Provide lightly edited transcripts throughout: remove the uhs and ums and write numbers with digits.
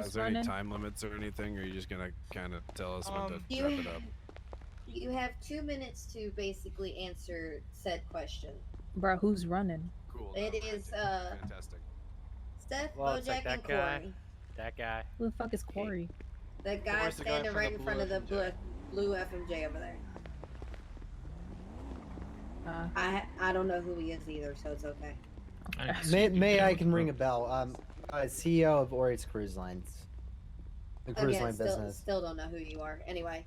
Is there any running? time limits or anything, or are you just gonna kind of tell us when to You wrap it up? you have 2 minutes to basically answer said question. Bro, who's running? Cool. It no, is fantastic. Seth, Well, it's like Bojack, that and guy. Corey. That guy. Who the fuck is Corey? That guy Corey's the guy standing from right the in front of the blue blue FMJ over there. I don't know who he is either, so it's okay. May I can ring a bell. CEO of Ori's Cruise Lines. The cruise Again, line business. still don't know who you are. Anyway.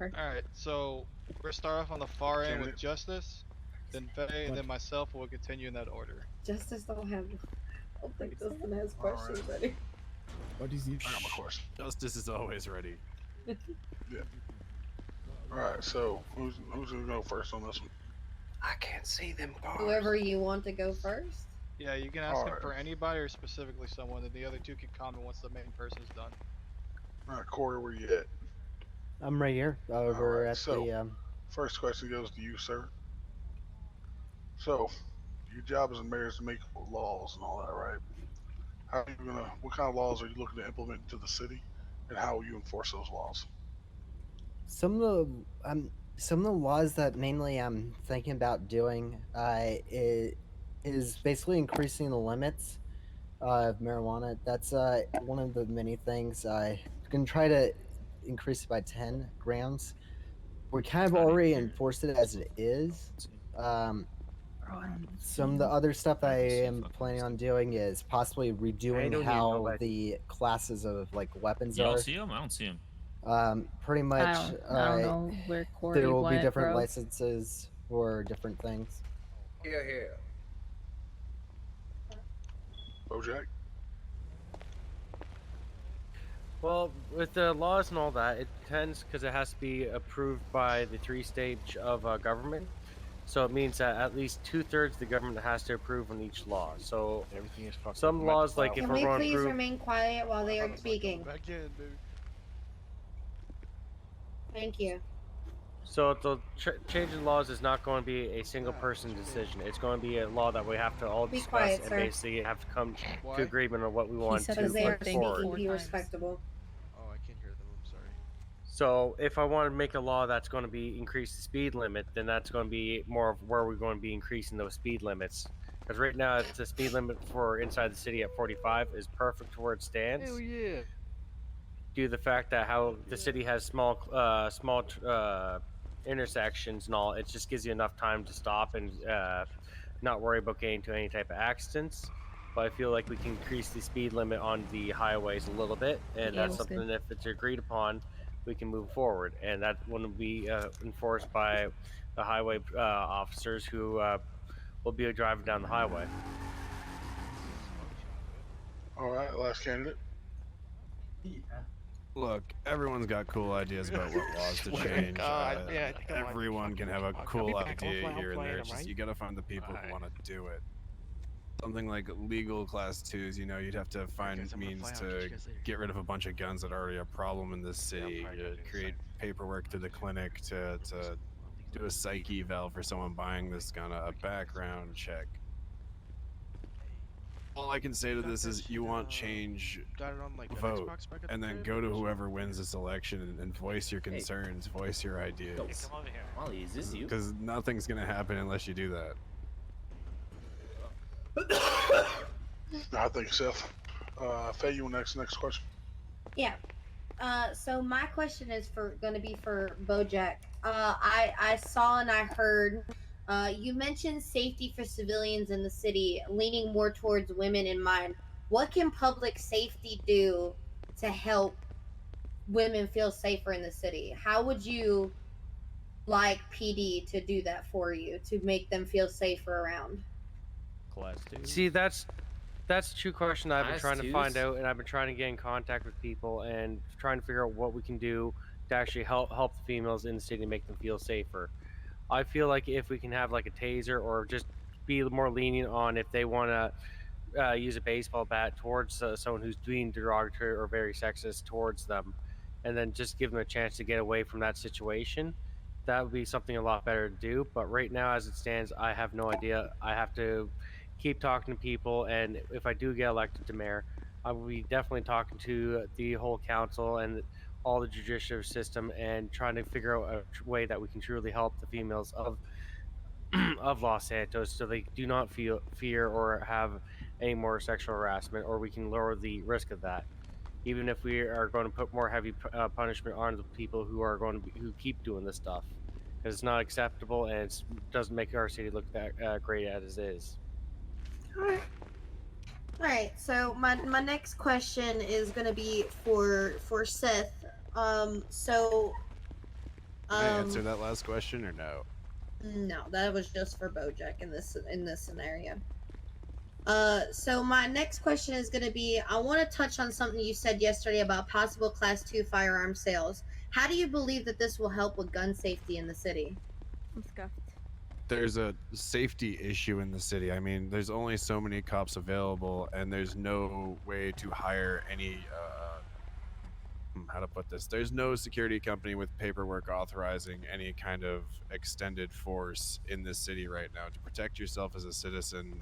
Alright, so we're start off on the far end with Justice, then Faye, and then myself. We'll continue in that order. Justice don't have. I don't think Justin has questions ready. What is he? I got my question. Justice is always ready. Yeah. Alright, so who's gonna go first on this one? I can't see them cars. Whoever you want to go first. Yeah, you can ask him Alright. for anybody or specifically someone, and the other two can comment once the main person is done. Alright, Corey, where you at? I'm right here over Alright, at so- the. First question goes to you, sir. So, your job as a mayor is to make laws and all that, right? How are you gonna? What kind of laws are you looking to implement into the city, and how will you enforce those laws? Some of the laws that mainly I'm thinking about doing is basically increasing the limits of marijuana. That's one of the many things. I'm gonna try to increase it by 10 grams. We kind of already enforced it as it is. Some of the other stuff I am planning on doing is possibly redoing how the classes of like weapons You are. don't see him? I don't see him. Pretty much. I don't know where Corey There will went, be different bro. licenses for different things. Here. Bojack? Well, with the laws and all that, it depends because it has to be approved by the 3 stage of government. So it means that at least 2/3 of the government has to approve on each law. So Everything is fucking. some laws, like if Can we're we going please through, remain quiet while they are speaking? Back in, baby. Thank you. so the change in laws is not going to be a single person decision. It's going to be a law that we have to all Be discuss quiet, and sir. basically have to come Why? to agreement on what we want said to Because they are put Thank forward. speaking. Be times. respectable. Oh, I can't hear them. I'm sorry. So if I want to make a law that's going to be increase the speed limit, then that's going to be more of where we're going to be increasing those speed limits. Because right now, it's the speed limit for inside the city at 45 is perfect to where it stands. Hell yeah. Due to the fact that how the city has small intersections and all, it just gives you enough time to stop and not worry about getting into any type of accidents. But I feel like we can increase the speed limit on the highways a little bit, and Yeah, that's that's something if it's agreed upon, we can move forward, and that will be enforced by the highway officers who will be driving down the highway. Alright, last candidate. Look, everyone's got cool ideas about what laws to change. God, yeah, I think I might Everyone can have a fucking- cool I'll be back idea offline, here and I'll there. play It's them, just right? you gotta find the people who want to do it. Something like legal class 2s, you'd have to find guys, I'm gonna means fly out. to Catch you guys later. get rid of a bunch of guns that are already a problem in this city. probably You gonna do the create same. paperwork to the clinic to do a psych eval for someone buying this gun, a background check. All I can say to this is you want change, Got it on like an vote, Xbox back at and the then crib, go to or something? whoever wins this election and voice your concerns, voice your ideas. Come over here. Molly, is this you? Because nothing's gonna happen unless you do that. I think Seth. Faye, you next question. Yeah. So my question is gonna be for Bojack. I saw and I heard you mentioned safety for civilians in the city, leaning more towards women in mind. What can public safety do to help women feel safer in the city? How would you like PD to do that for you to make them feel safer around? Class 2. See, that's a true question I've been Class trying to find twos? out, and I've been trying to get in contact with people and trying to figure out what we can do to actually help the females in the city and make them feel safer. I feel like if we can have like a taser or just be more lenient on if they want to use a baseball bat towards someone who's being derogatory or very sexist towards them, and then just give them a chance to get away from that situation, that would be something a lot better to do. But right now, as it stands, I have no idea. I have to keep talking to people, and if I do get elected to mayor, I will be definitely talking to the whole council and all the judicial system and trying to figure out a way that we can truly help the females of of Los Santos so they do not feel fear or have any more sexual harassment, or we can lower the risk of that. Even if we are going to put more heavy punishment on the people who are going to who keep doing this stuff, because it's not acceptable and it doesn't make our city look that great as it is. All right. So my next question is gonna be for Seth. So. Can I answer that last question or no? No, that was just for Bojack in this scenario. So my next question is going to be, I want to touch on something you said yesterday about possible Class 2 firearm sales. How do you believe that this will help with gun safety in the city? I'm scuffed. There's a safety issue in the city. I mean, there's only so many cops available, and there's no way to hire any. How to put this? There's no security company with paperwork authorizing any kind of extended force in this city right now to protect yourself as a citizen.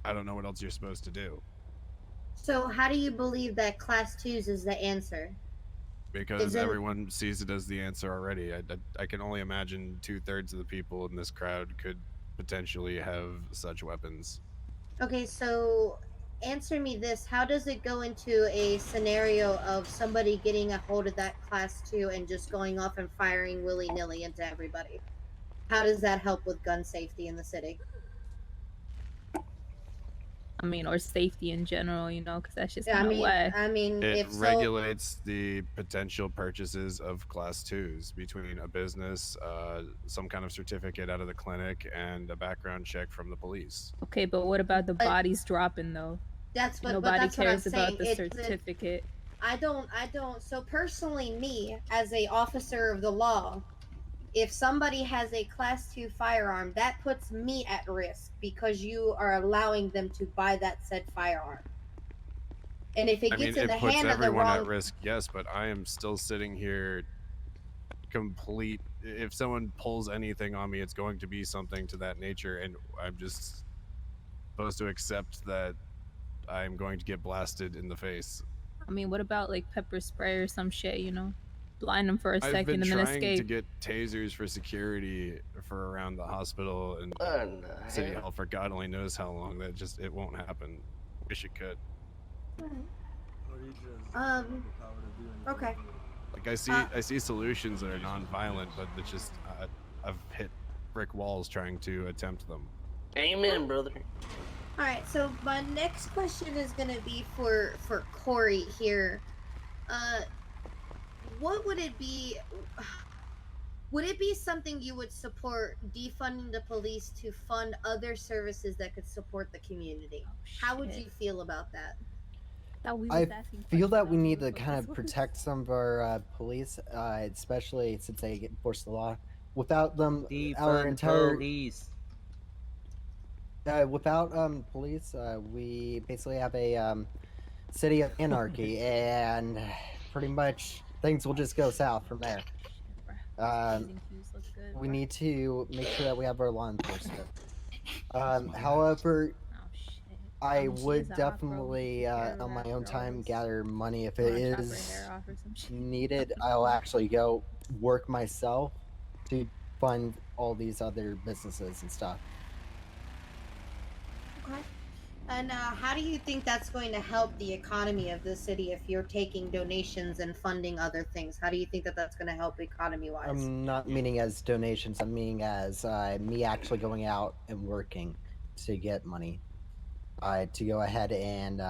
I don't know what else you're supposed to do. So how do you believe that Class 2s is the answer? Because everyone sees it as the answer already. I can only imagine 2/3 of the people in this crowd could potentially have such weapons. Okay, so answer me this. How does it go into a scenario of somebody getting a hold of that Class 2 and just going off and firing willy-nilly into everybody? How does that help with gun safety in the city? I mean, or safety in general, you know, because that's just Yeah, kind of whack. I mean, It if so, regulates the potential purchases of Class 2s between a business, some kind of certificate out of the clinic, and a background check from the police. Okay, but what about the bodies dropping though? that's what Nobody that's what I'm cares about saying. the certificate. I don't. So personally, me as a officer of the law, if somebody has a Class 2 firearm, that puts me at risk because you are allowing them to buy that said firearm. And if it gets in the puts hand of the everyone at wrong, risk, yes, but I am still sitting here complete. If someone pulls anything on me, it's going to be something to that nature, and I'm just supposed to accept that I'm going to get blasted in the face. I mean, what about like pepper spray or some shit, you know? Blind them for a I've second been and then trying escape. to get tasers for security for around the hospital and City Hall for God only knows how long. That just, it won't happen. Wish it could. okay. Like I see solutions that are non-violent, but it's just I've hit brick walls trying to attempt them. Amen, brother. All right, so my next question is gonna be for Corey here. What would it be? Would it be something you would support defunding the police to fund other services that could support the community? How would you feel about that? I feel that we need to kind of protect some of our police, especially since they enforce the law. Without them, our entire police. Without police, we basically have a city of anarchy, and pretty much things will just go south from there. We need to make sure that we have our law enforcement. However, I would definitely, on my own time, gather money if it is needed. I'll actually go work myself to fund all these other businesses and stuff. Okay. And how do you think that's going to help the economy of the city if you're taking donations and funding other things? How do you think that that's going to help economy-wise? I'm not meaning as donations. I'm meaning as me actually going out and working to get money to go ahead and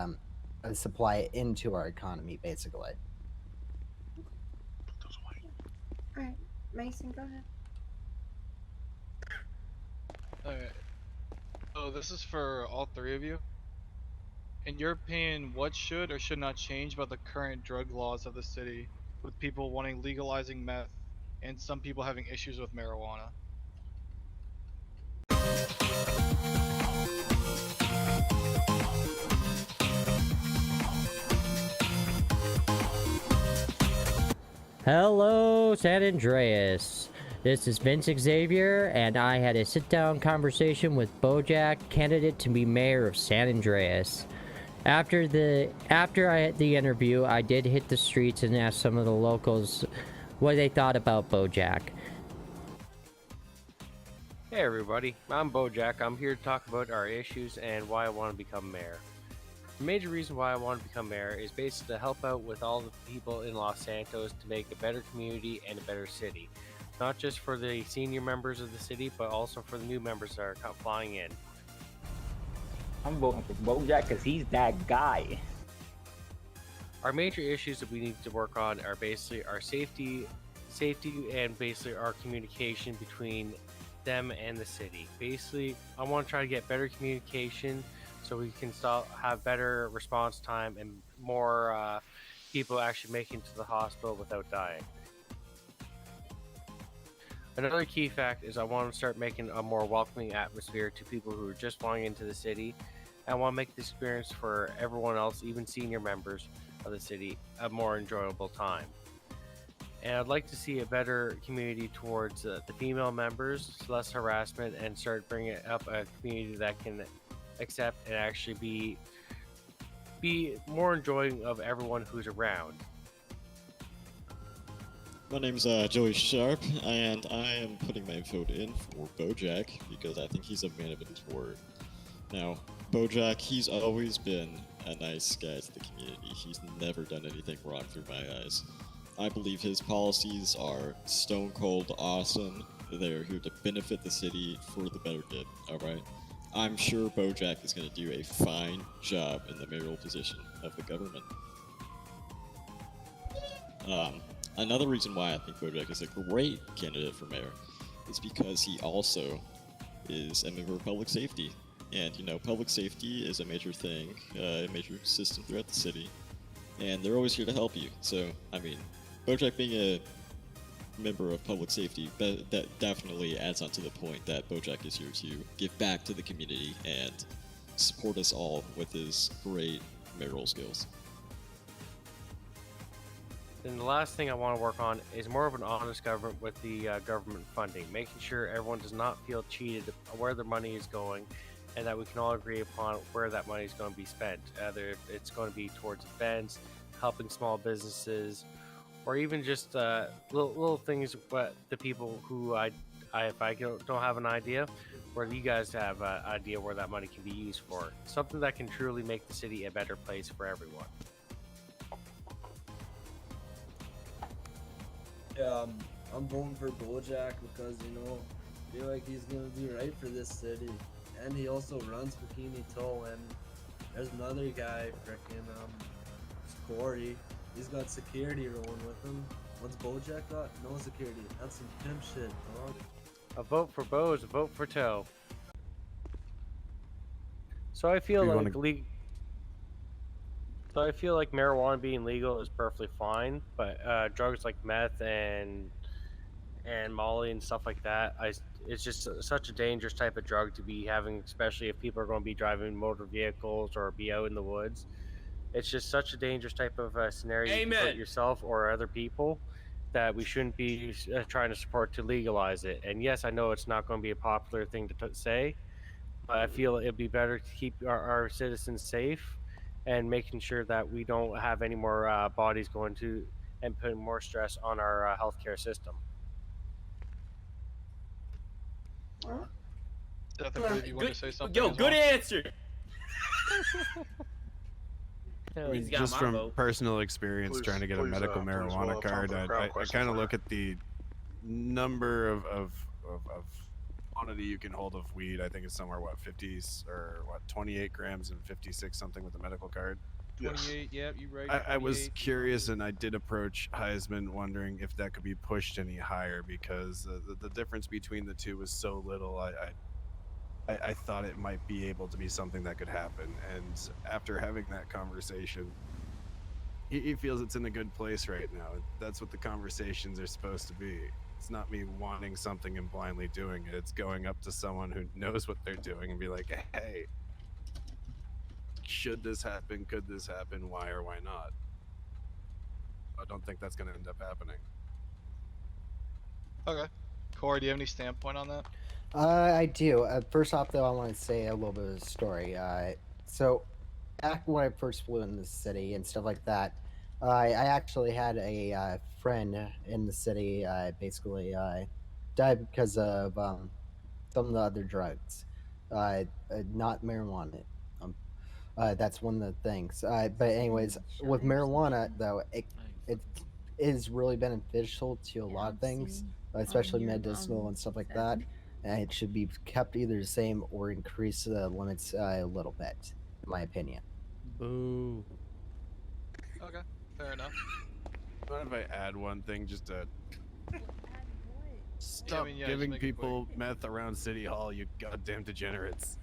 supply it into our economy, basically. All right, Mason, go ahead. Alright. So this is for all three of you. In your opinion, what should or should not change about the current drug laws of the city, with people wanting legalizing meth and some people having issues with marijuana? Hello, San Andreas. This is Vince Xavier, and I had a sit-down conversation with Bojack, candidate to be mayor of San Andreas. After I had the interview, I did hit the streets and ask some of the locals what they thought about BoJack. Hey everybody, I'm BoJack. I'm here to talk about our issues and why I want to become mayor. The major reason why I want to become mayor is basically to help out with all the people in Los Santos to make a better community and a better city. Not just for the senior members of the city, but also for the new members that are flying in. I'm voting for BoJack because he's that guy. Our major issues that we need to work on are basically our safety and basically our communication between them and the city. Basically, I want to try to get better communication so we can have better response time and more people actually making it to the hospital without dying. Another key fact is I want to start making a more welcoming atmosphere to people who are just flying into the city. I want to make the experience for everyone else, even senior members of the city, a more enjoyable time. And I'd like to see a better community towards the female members, less harassment, and start bringing up a community that can accept and actually be more enjoying of everyone who's around. My name's Joey Sharp, and I am putting my vote in for BoJack because I think he's a man of his word. Now, BoJack, he's always been a nice guy to the community. He's never done anything wrong through my eyes. I believe his policies are stone cold awesome. They're here to benefit the city for the better good, alright? I'm sure BoJack is going to do a fine job in the mayoral position of the government. Another reason why I think BoJack is a great candidate for mayor is because he also is a member of public safety. And, you know, public safety is a major thing, a major system throughout the city. And they're always here to help you. So, I mean, BoJack being a member of public safety, that definitely adds on to the point that BoJack is here to give back to the community and support us all with his great mayoral skills. And the last thing I want to work on is more of an honest government with the government funding, making sure everyone does not feel cheated where their money is going, and that we can all agree upon where that money is going to be spent. Either it's going to be towards events, helping small businesses, or even just little things. But the people who if I don't have an idea, where you guys have an idea where that money can be used for, something that can truly make the city a better place for everyone. Yeah, I'm voting for BoJack because, you know, I feel like he's gonna do right for this city. And he also runs Bikini Toe, and there's another guy, frickin' Corey. He's got security rolling with him. What's BoJack got? No security. That's some pimp shit, dog. A vote for Bo is a vote for Toe. So I feel like marijuana being legal is perfectly fine, but drugs like meth and Molly and stuff like that, it's just such a dangerous type of drug to be having, especially if people are going to be driving motor vehicles or be out in the woods. It's just such a dangerous type of scenario you can put yourself or other people that we shouldn't be trying to support to legalize it. And yes, I know it's not going to be a popular thing to say, but I feel it'd be better to keep our citizens safe and making sure that we don't have any more bodies going to and putting more stress on our healthcare system. Definitely, you want to say something? Yo, good answer. I mean, just from personal experience trying to get a medical marijuana card, I kind of look at the number of quantity you can hold of weed. I think it's somewhere 28 grams and 56 something with the medical card. 28, yeah, you right. I was curious, and I did approach Heisman wondering if that could be pushed any higher, because the difference between the two was so little. I thought it might be able to be something that could happen, and after having that conversation, he feels it's in a good place right now. That's what the conversations are supposed to be. It's not me wanting something and blindly doing it. It's going up to someone who knows what they're doing and be like, hey, should this happen? Could this happen? Why or why not? I don't think that's going to end up happening. Okay. Corey, do you have any standpoint on that? I do. First off, though, I want to say a little bit of a story. So, back when I first flew in the city and stuff like that, I actually had a friend in the city basically died because of some of the other drugs, not marijuana. Um, that's one of the things. But anyways, with marijuana though, it is really beneficial to a lot of things, especially medicinal and stuff like that. And it should be kept either the same or increase the limits a little bit, in my opinion. Boo. Okay, fair enough. What if I add one thing just to stop yeah, just giving make it quick. people meth around City Hall, you goddamn degenerates.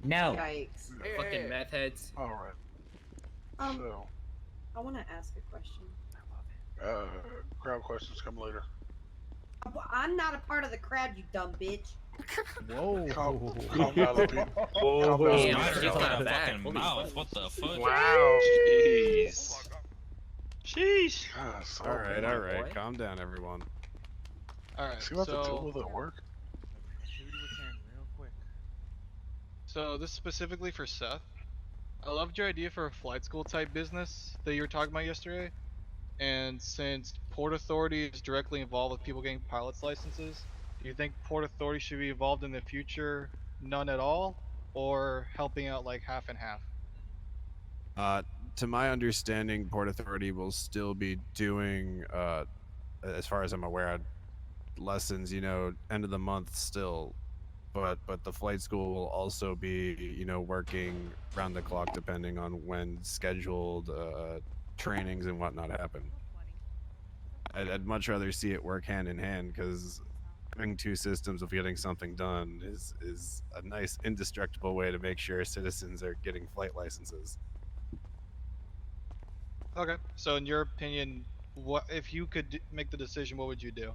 No. Yikes. Fucking meth heads. All right. So, I want to ask a question. crowd questions come later. I'm not a part of the crowd, you dumb bitch. Whoa. Calm down, Pete. Calm down. Damn, Shut she's your not back. fucking Holy mouth. fuck. What the fuck? Wow. Jeez. Sheesh. God, so All right, boy. all right. Calm down, everyone. All right. See what so the deal with at work? real quick. So this is specifically for Seth. I loved your idea for a flight school type business that you were talking about yesterday. And since Port Authority is directly involved with people getting pilot's licenses, do you think Port Authority should be involved in the future? None at all? Or helping out like half and half? To my understanding, Port Authority will still be doing, as far as I'm aware, lessons. End of the month still, but the flight school will also be, working round the clock depending on when scheduled trainings and whatnot happen. I'd much rather see it work hand in hand because having two systems of getting something done is a nice indestructible way to make sure citizens are getting flight licenses. Okay. So in your opinion, what if you could make the decision? What would you do?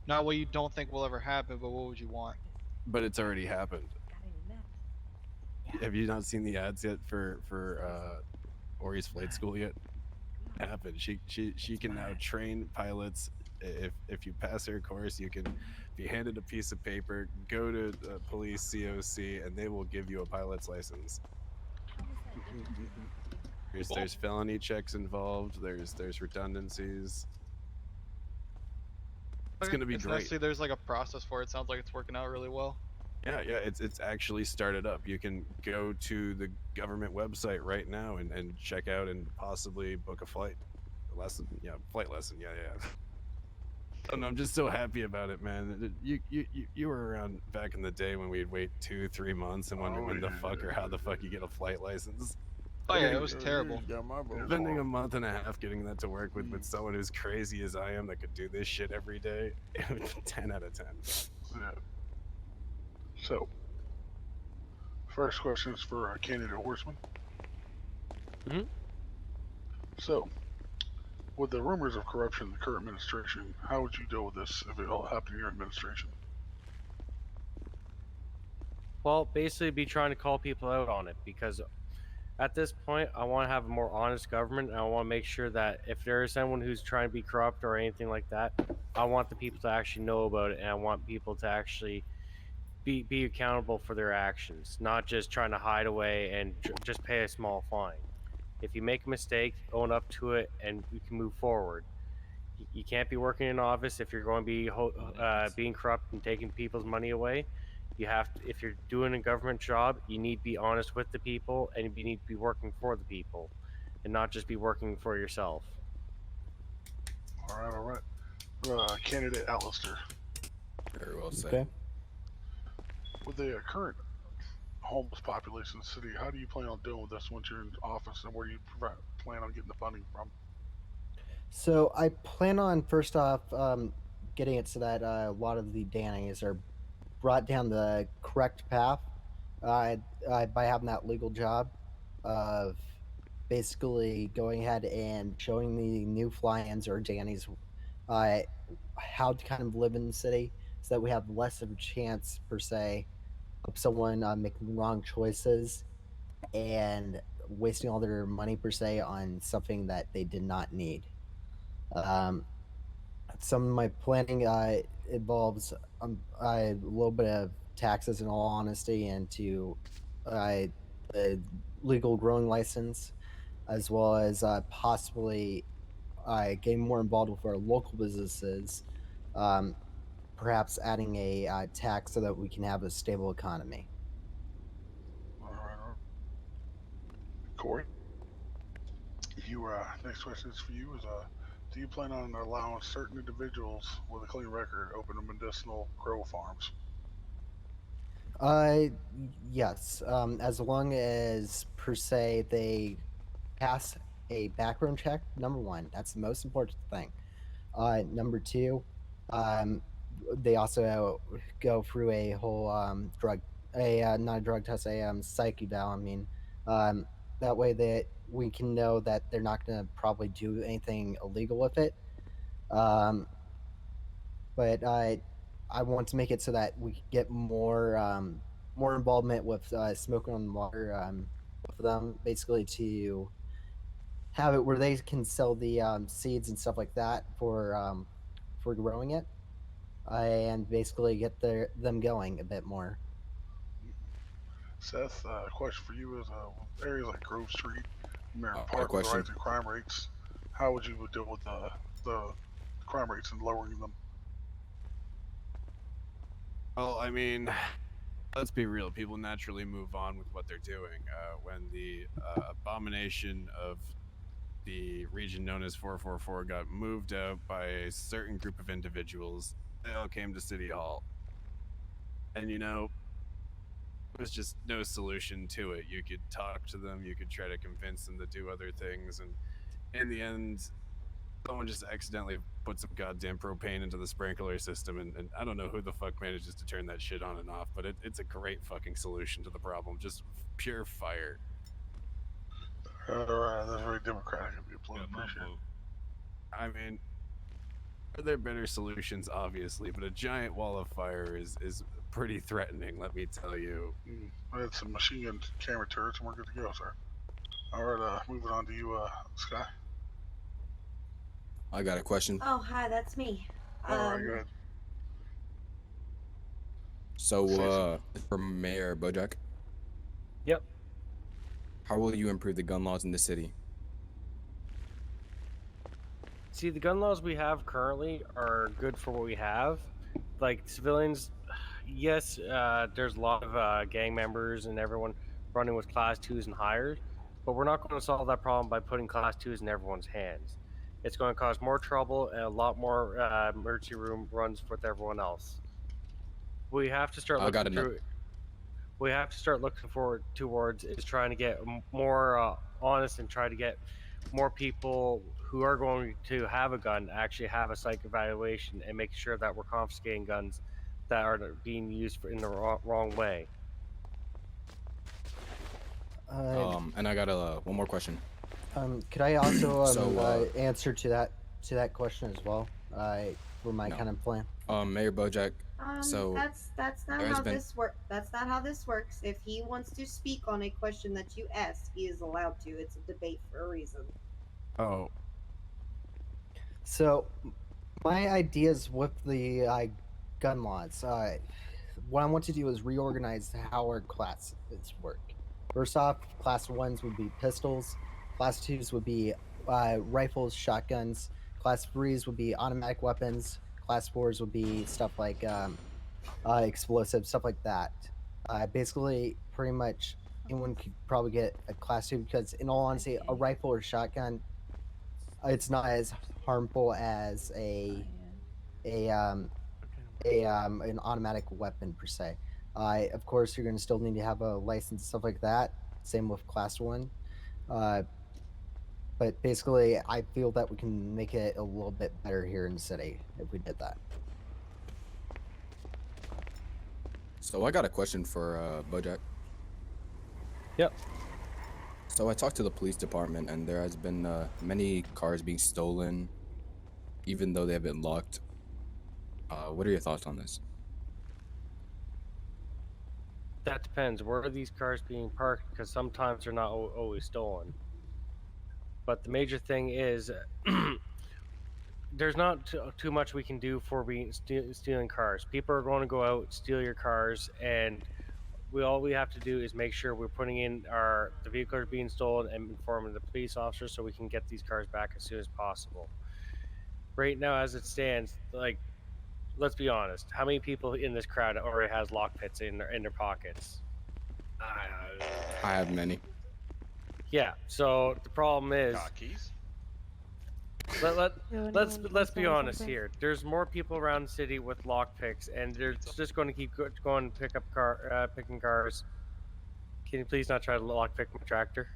Not what you don't think will ever happen, but what would you want? But it's already happened. Have you not seen the ads yet for Ori's flight school yet? It happened. She can now train pilots. If you pass her course, you can be handed a piece of paper, go to police COC, and they will give you a pilot's license. There's felony checks involved. There's redundancies. It's gonna be It's great. nice to see there's like a process for it. Sounds like it's working out really well. Yeah, it's actually started up. You can go to the government website right now and check out and possibly book a flight lesson. Yeah, flight lesson. Yeah. And I'm just so happy about it, man. You were around back in the day when we'd wait 2-3 months and wonder when the fuck or how the fuck you get a flight license. Oh yeah, it was terrible. Spending a month and a half getting that to work with someone who's crazy as I am that could do this shit every day, 10 out of 10. Yeah. So, first question is for candidate Horseman. So, with the rumors of corruption in the current administration, how would you deal with this if it all happened in your administration? Well, basically be trying to call people out on it, because at this point I want to have a more honest government, and I want to make sure that if there is someone who's trying to be corrupt or anything like that, I want the people to actually know about it, and I want people to actually be accountable for their actions, not just trying to hide away and just pay a small fine. If you make a mistake, own up to it, and we can move forward. You can't be working in office if you're going to be being corrupt and taking people's money away. You have to, if you're doing a government job, you need to be honest with the people, and you need to be working for the people, and not just be working for yourself. All right. Candidate Alistair. Very well said. Okay. With the current homeless population in the city, how do you plan on dealing with this once you're in office, and where do you plan on getting the funding from? So I plan on first off getting it so that a lot of the Dannies are brought down the correct path by having that legal job of basically going ahead and showing the new fly-ins or Dannies how to kind of live in the city so that we have less of a chance per se of someone making wrong choices and wasting all their money per se on something that they did not need. Some of my planning involves a little bit of taxes in all honesty, and to a legal growing license, as well as possibly getting more involved with our local businesses, um, perhaps adding a tax so that we can have a stable economy. All right. Corey, you next question is for you. Is do you plan on allowing certain individuals with a clean record open medicinal grow farms? Uh, yes. As long as per se they pass a background check. Number one, that's the most important thing. Number two, um, they also go through a whole not a drug test, a psych eval. I mean, that way that we can know that they're not going to probably do anything illegal with it. But I want to make it so that we get more involvement with smoking on water with them, basically to have it where they can sell the seeds and stuff like that for growing it, and basically get them going a bit more. Seth, question for you is areas like Grove Street, Merritt got a Park with the question. rising crime rates, how would you deal with the crime rates and lowering them? Well, I mean, let's be real. People naturally move on with what they're doing. When the abomination of the region known as 444 got moved out by a certain group of individuals, they all came to City Hall. And, you know, there's just no solution to it. You could talk to them, you could try to convince them to do other things, and in the end, someone just accidentally put some goddamn propane into the sprinkler system, and I don't know who the fuck manages to turn that shit on and off, but it's a great fucking solution to the problem. Just pure fire. All right, that's very democratic of you. Please appreciate it. I mean, are there better solutions? Obviously, but a giant wall of fire is pretty threatening, let me tell you. I had some machine gun camera turrets, and we're good to go, sir. All right, moving on to you, Sky. I got a question. Oh, hi, that's me. All right, go ahead. So, for Mayor Bojack? Yep. How will you improve the gun laws in the city? See, the gun laws we have currently are good for what we have. Like civilians, yes, there's a lot of gang members and everyone running with class 2s and higher, but we're not going to solve that problem by putting class 2s in everyone's hands. It's going to cause more trouble and a lot more emergency room runs with everyone else. We have to start looking through. We have to start looking forward towards is trying to get more honest and try to get more people who are going to have a gun actually have a psych evaluation and make sure that we're confiscating guns that are being used in the wrong way. And I got one more question. Could I also So, answer to that question as well? For my kind of plan. Mayor Bojack. So that's not how this works. That's not how this works. If he wants to speak on a question that you asked, he is allowed to. It's a debate for a reason. Oh. So, my ideas with the gun laws. What I want to do is reorganize how our classes work. First off, class 1s would be pistols. Class 2s would be rifles, shotguns. Class 3s would be automatic weapons. Class 4s would be stuff like explosives, stuff like that. Basically, pretty much anyone could probably get a class 2 because, in all honesty, a rifle or shotgun, it's not as harmful as an automatic weapon per se. Of course, you're going to still need to have a license and stuff like that. Same with class 1. But basically, I feel that we can make it a little bit better here in the city if we did that. So I got a question for Bojack. Yep. So I talked to the police department, and there has been many cars being stolen, even though they have been locked. What are your thoughts on this? That depends. Where are these cars being parked? Because sometimes they're not always stolen. But the major thing is, there's not too much we can do for stealing cars. People are going to go out, steal your cars, and all we have to do is make sure we're putting in the vehicles are being stolen and informing the police officers so we can get these cars back as soon as possible. Right now, as it stands, like, let's be honest, how many people in this crowd already has lockpicks in their pockets? I have many. Yeah. So the problem is, Cockies. let's be honest here. There's more people around the city with lockpicks, and they're just going to keep going picking cars. Can you please not try to lockpick my tractor?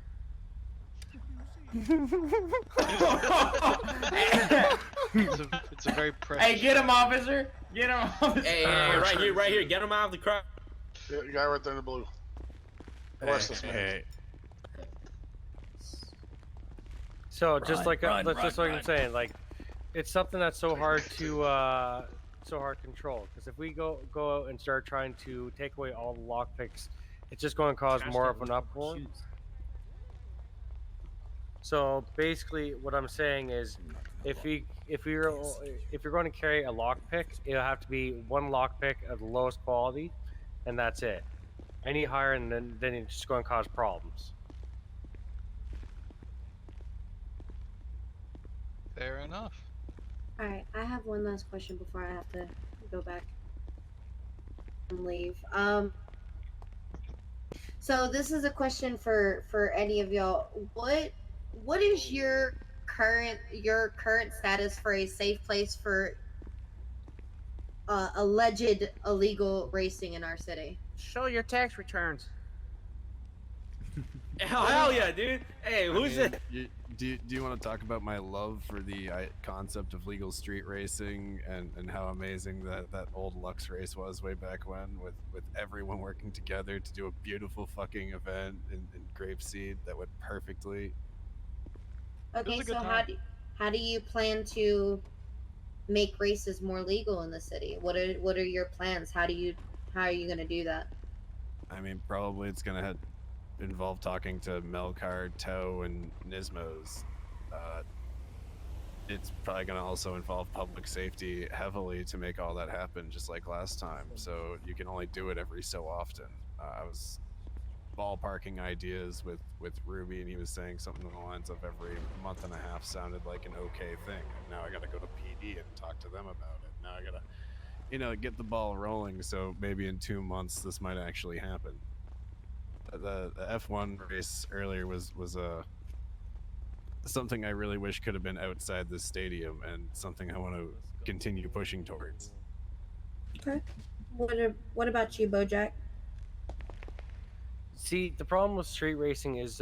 It's a very precious. Hey, get him, officer! Get him, officer! Hey, right here, get him out of the crowd. Yeah, the guy right there in the blue. Arrest this man. So just like I'm saying, like, it's something that's so hard to control. Because if we go out and start trying to take away all the lockpicks, it's just going to cause more of an uproar. So basically, what I'm saying is, if you're going to carry a lockpick, it'll have to be one lockpick of the lowest quality, and that's it. Any higher, and then it's just going to cause problems. Fair enough. All right, I have one last question before I have to go back and leave. So this is a question for any of y'all. What is your current status for a safe place for alleged illegal racing in our city? Show your tax returns. Hell yeah, dude! Hey, who's it? Do you want to talk about my love for the concept of legal street racing and how amazing that old Lux race was way back when, with everyone working together to do a beautiful fucking event in Grapeseed that went perfectly. Okay, so how do you plan to make races more legal in the city? What are your plans? How are you gonna do that? I mean, probably it's gonna involve talking to Melkar, Toe, and Nismos. It's probably gonna also involve public safety heavily to make all that happen, just like last time. So you can only do it every so often. I was ballparking ideas with Ruby, and he was saying something along the lines of every month and a half sounded like an okay thing. And now I gotta go to PD and talk to them about it. Now I gotta, get the ball rolling. So maybe in 2 months this might actually happen. The F1 race earlier was something I really wish could have been outside the stadium, and something I want to continue pushing towards. Okay. What about you, Bojack? See, the problem with street racing is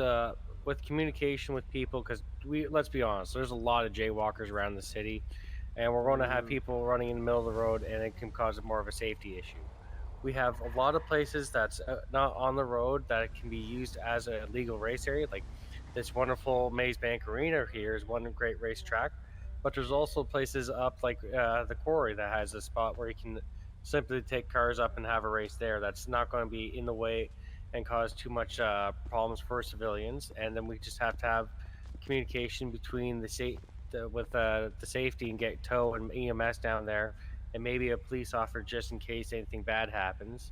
with communication with people, because let's be honest, there's a lot of jaywalkers around the city, and we're going to have people running in the middle of the road, and it can cause more of a safety issue. We have a lot of places that's not on the road that can be used as a legal race area, like this wonderful Maze Bank Arena here is one great racetrack, but there's also places up like the Quarry that has a spot where you can simply take cars up and have a race there. That's not going to be in the way and cause too much problems for civilians. And then we just have to have communication between the safety and get tow and EMS down there, and maybe a police officer just in case anything bad happens.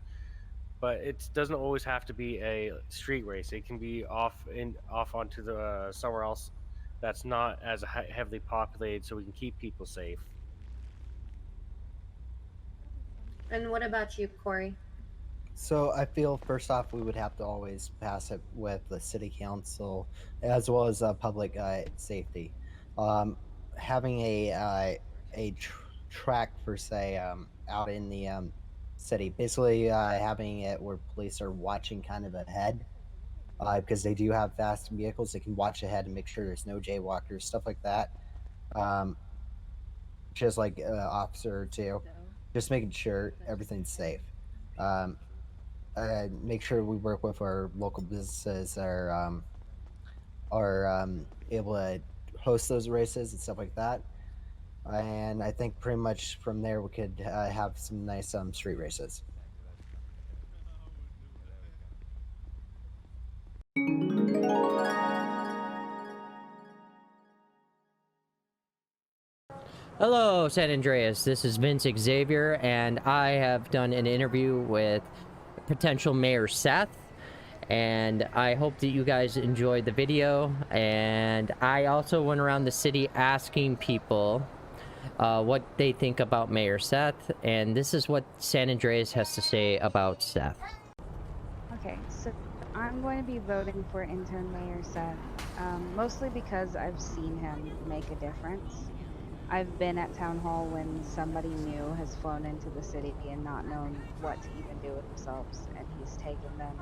But it doesn't always have to be a street race. It can be off onto the somewhere else that's not as heavily populated, so we can keep people safe. And what about you, Corey? So I feel first off we would have to always pass it with the city council as well as public safety. Having a track per se out in the city, basically having it where police are watching kind of ahead, because they do have fast vehicles. They can watch ahead and make sure there's no jaywalkers, stuff like that. Just like officer or two, just making sure everything's safe. Make sure we work with our local businesses that are able to host those races and stuff like that. And I think pretty much from there we could have some nice street races. Hello, San Andreas. This is Vince Xavier, and I have done an interview with potential Mayor Seth. And I hope that you guys enjoyed the video. And I also went around the city asking people what they think about Mayor Seth. And this is what San Andreas has to say about Seth. Okay, so I'm going to be voting for intern Mayor Seth, mostly because I've seen him make a difference. I've been at town hall when somebody new has flown into the city and not known what to even do with themselves, and he's taken them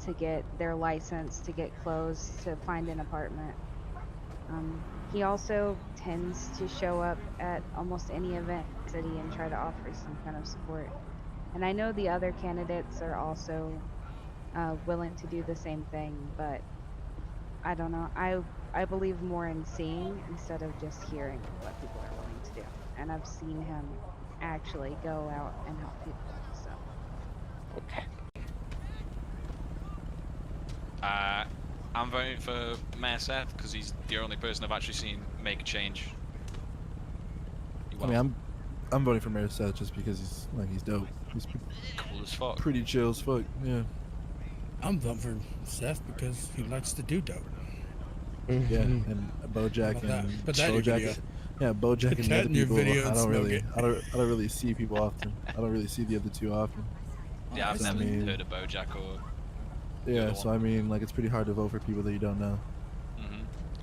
to get their license, to get clothes, to find an apartment. He also tends to show up at almost any event in the city and try to offer some kind of support. And I know the other candidates are also willing to do the same thing, but I don't know. I believe more in seeing instead of just hearing what people are willing to do. And I've seen him actually go out and help people. So. Okay. I'm voting for Mayor Seth because he's the only person I've actually seen make a change. I mean, I'm voting for Mayor Seth just because he's dope. He's Cool as fuck. pretty chill as fuck. Yeah. I'm voting for Seth because he likes to do dope. Yeah, and Bojack How about and that? Put that in your video. Yeah, Bojack Put and the that other in your people. video I and don't smoke really, it. I don't really see people often. I don't really see the other two often. Yeah, I've So, I never mean, heard of Bojack or. Yeah, so I mean, like, it's pretty hard to vote for people that you don't know.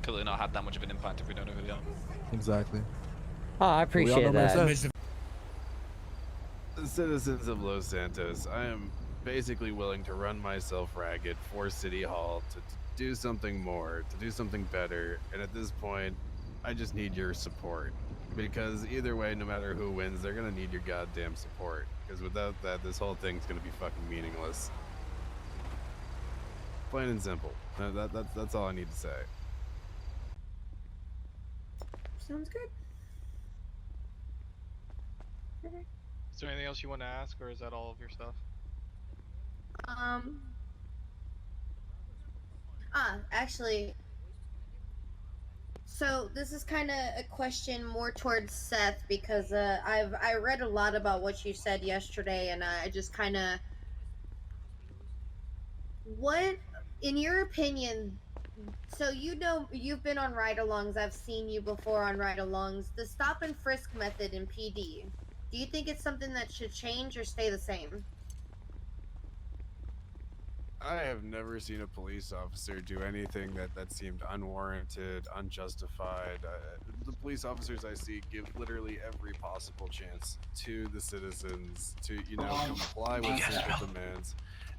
Clearly not had that much of an impact if we don't know who they are. Exactly. Oh, I But we all know appreciate Mayor that. Seth. Citizens of Los Santos, I am basically willing to run myself ragged for City Hall to do something more, to do something better, and at this point, I just need your support. Because either way, no matter who wins, they're gonna need your goddamn support. Because without that, this whole thing's gonna be fucking meaningless. Plain and simple. That's all I need to say. Sounds good. Okay. Is there anything else you want to ask, or is that all of your stuff? Actually, so this is kind of a question more towards Seth because I read a lot about what you said yesterday, and I just kind of, what, in your opinion, so you've been on ride-alongs. I've seen you before on ride-alongs. The stop and frisk method in PD. Do you think it's something that should change or stay the same? I have never seen a police officer do anything that seemed unwarranted, unjustified. The police officers I see give literally every possible chance to the citizens to, comply with simple demands,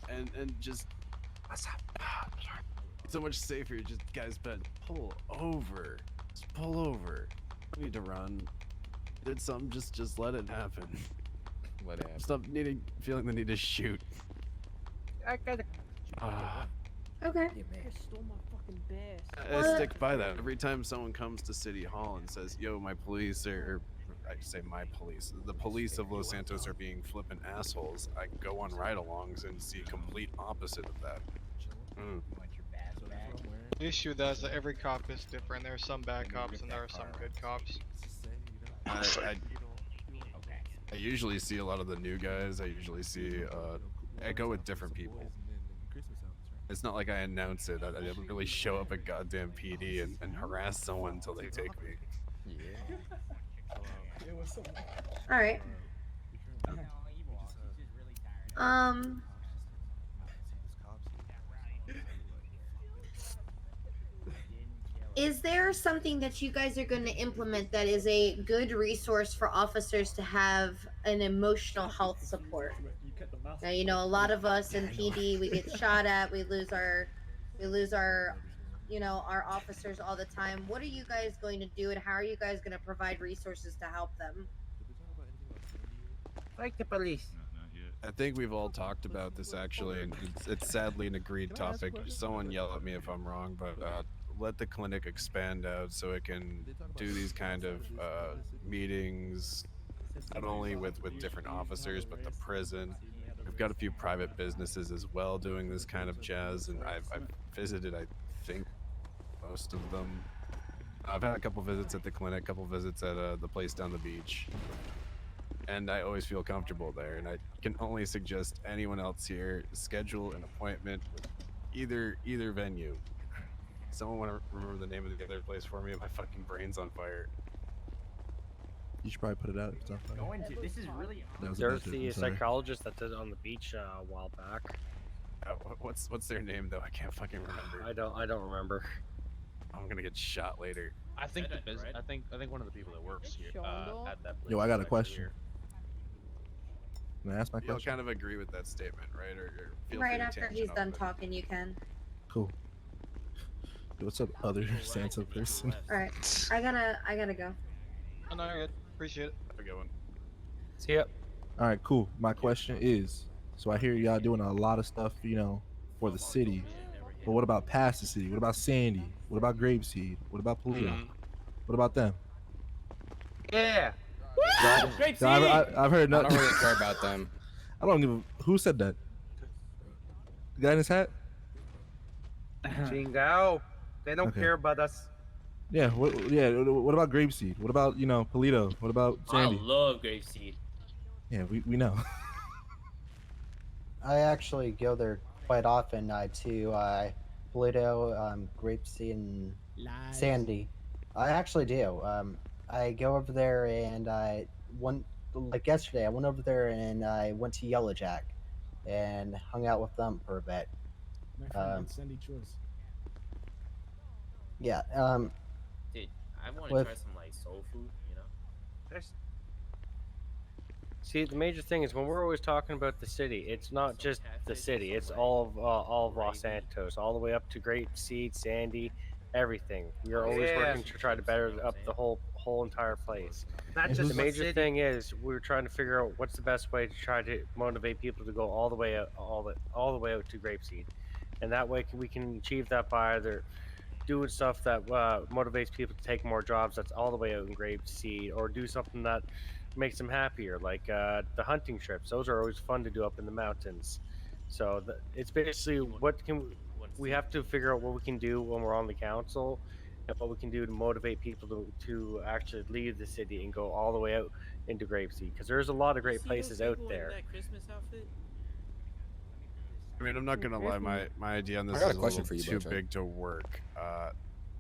and just so much safer. Just guys, but pull over, just pull over. You need to run. Did something, just let it happen. Let it happen. Stop feeling the need to shoot. Okay. Stole my fucking bass. I stick by that. Every time someone comes to City Hall and says, yo, my police or I say my police, the police of Los Santos are being flippant assholes, I go on ride-alongs and see complete opposite of that. The issue with that is that every cop is different. There are some bad cops and there are some good cops. I usually see a lot of the new guys. I usually see, I go with different people. It's not like I announce it. I really show up at goddamn PD and harass someone until they take me. All right. Is there something that you guys are going to implement that is a good resource for officers to have an emotional health support? Now, a lot of us in PD, we get shot at, we lose our, our officers all the time. What are you guys going to do, and how are you guys going to provide resources to help them? Like the police. I think we've all talked about this actually, and it's sadly an agreed topic. Someone yell at me if I'm wrong, but let the clinic expand out so it can do these kind of meetings, not only with different officers, but the prison. We've got a few private businesses as well doing this kind of jazz, and I've visited, I think, most of them. I've had a couple visits at the clinic, a couple visits at the place down the beach. and I always feel comfortable there. And I can only suggest anyone else here schedule an appointment with either venue. Someone want to remember the name of the other place for me? My fucking brain's on fire. You should probably put it out. If it's on fire. This is really. That was a There's bad joke, the I'm sorry. psychologist that did it on the beach a while back. What's their name though? I can't fucking remember. I don't remember. I'm gonna get shot later. I think the business. I think one of the people that works here at that place. Yo, I got a is question. here. Can I ask my You'll question? kind of agree with that statement, right? Or feel Right free to after tangent he's off done of it. talking, you can. Cool. Yo, what's up, other Santa person? All right, I gotta go. Oh, no, you're good. Appreciate it. Have a good one. See ya. All right, cool. My question is, so I hear y'all doing a lot of stuff, for the city. But what about past the city? What about Sandy? What about Grapeseed? What about Polito? What about them? Yeah. No, Great I've heard I nothing. don't really care about them. I don't give a. Who said that? The guy in his hat? Chingao. They don't Okay. care about us. Yeah. What about Grapeseed? What about Polito? What about Sandy? I love Grapeseed. Yeah, we know. I actually go there quite often to Pluto, Grapeseed, and Sandy. I actually do. I go over there and like yesterday, I went over there and I went to Yellow Jack and hung out with them for a bit. My friend, Sandy Choice. Yeah. Dude, I want to with- try some like soul food. You know. See, the major thing is when we're always talking about the city, it's not just the city; it's all of Los Santos, all the way up to Grapeseed, Sandy, everything. We're always Yeah. working to try to better up the whole entire place. Not The just the major city. thing is we're trying to figure out what's the best way to try to motivate people to go all the way out, all the way out to Grapeseed, and that way we can achieve that by either doing stuff that motivates people to take more jobs that's all the way out in Grapeseed, or do something that makes them happier, like the hunting trips. Those are always fun to do up in the mountains. So it's basically we have to figure out what we can do when we're on the council, and what we can do to motivate people to actually leave the city and go all the way out into Grapeseed, because there's a lot of great places out there. That Christmas outfit. I mean, I'm not gonna lie. My idea on this I got is a a question little for you, too Bojack. big to work.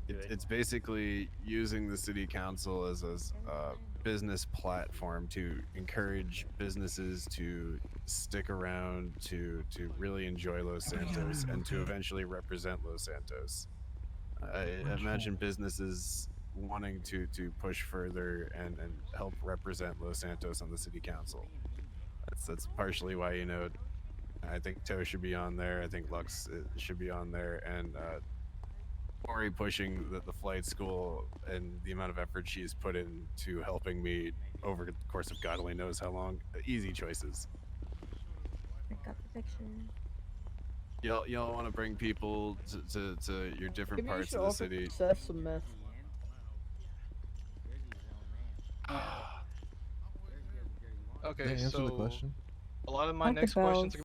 It's basically using the city council as a business platform to encourage businesses to stick around, to really enjoy Los Santos, and to eventually represent Los Santos. I imagine businesses wanting to push further and help represent Los Santos on the city council. That's partially why I think Toe should be on there. I think Lux should be on there, and Ori pushing the flight school and the amount of effort she's put into helping me over the course of God only knows how long. Easy choices. Y'all want to bring people to your different Maybe you parts should of the offer city. Seth some meth. Okay, Did I answer the so question? a lot of my Talk next about questions are